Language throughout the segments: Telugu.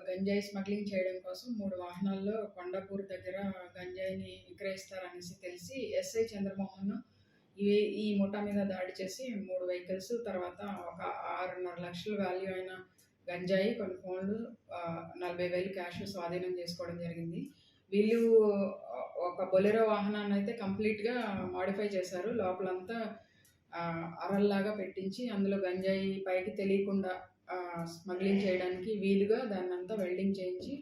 గంజాయి స్మగ్లింగ్ చేయడం కోసం 3 వాహనాల్లో కొండాపూర్ దగ్గర గంజాయిని విక్రయిస్తారనేసి తెలిసి ఎస్ఐ చంద్రమోహన్ ఈ ఈ ముఠా మీద దాడి చేసి 3 వెహికల్స్, తర్వాత ఒక 6.5 లక్షల వాల్యూ అయిన గంజాయి, కొన్ని ఫోన్లు, 40,000 క్యాష్ స్వాధీనం చేసుకోవడం జరిగింది. వీళ్ళు ఒక బొలెరో వాహనాన్ని అయితే కంప్లీట్‌గా మోడిఫై చేశారు. లోపలంతా అరల్లాగా పెట్టించి అందులో గంజాయి పైకి తెలియకుండా స్మగ్లింగ్ చేయడానికి వీలుగా దాన్నంతా వెల్డింగ్ చేయించి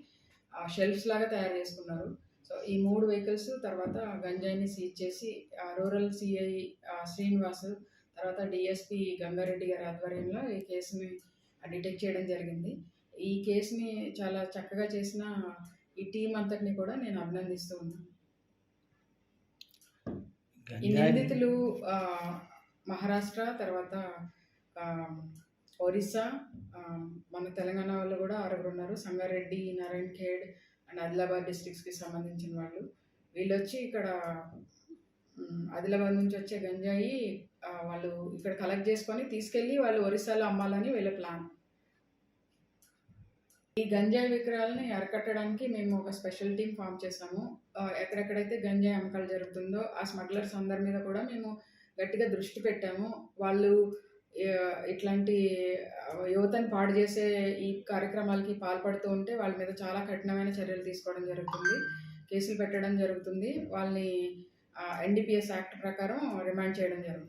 షెల్ఫ్స్ లాగా తయారు చేసుకున్నారు. సో ఈ 3 వెహికల్స్ తర్వాత గంజాయిని సీజ్ చేసి రూరల్ సిఐ శ్రీనివాస్, తర్వాత డిఎస్పి గంగారెడ్డి గారి ఆధ్వర్యంలో ఈ కేసుని డిటెక్ట్ చేయడం జరిగింది. ఈ కేసుని చాలా చక్కగా చేసిన ఈ టీం అంతటిని కూడా నేను అభినందిస్తూ ఉన్నాను. ఈ నిందితులు మహారాష్ట్ర, తర్వాత ఒరిస్సా, మన తెలంగాణ వాళ్ళు కూడా 6 ఉన్నారు. సంగారెడ్డి, నారాయణ్ ఖేడ్ అండ్ ఆదిలాబాద్ డిస్ట్రిక్ట్స్కి సంబంధించిన వాళ్ళు. వీళ్ళు వచ్చి ఇక్కడ ఆదిలాబాద్ నుంచి వచ్చే గంజాయి వాళ్ళు ఇక్కడ కలెక్ట్ చేసుకొని తీసుకెళ్ళి వాళ్ళు ఒరిస్సాలో అమ్మాలని వీళ్ళ ప్లాన్. ఈ గంజాయి విక్రయాలని అరికట్టడానికి మేము ఒక స్పెషల్ టీం ఫామ్ చేసాము. ఎక్కడెక్కడైతే గంజాయి అమ్మకాలు జరుగుతుందో ఆ స్మగ్లర్స్ అందరి మీద కూడా మేము గట్టిగా దృష్టి పెట్టాము. వాళ్ళు ఇట్లాంటి యువతని పాడు చేసే ఈ కార్యక్రమాలకి పాల్పడుతూ ఉంటే వాళ్ళ మీద చాలా కఠినమైన చర్యలు తీసుకోవడం జరుగుతుంది, కేసులు పెట్టడం జరుగుతుంది, వాళ్ళని ఎన్డీపీఎస్ యాక్ట్ ప్రకారం రిమాండ్ చేయడం జరుగుతుంది.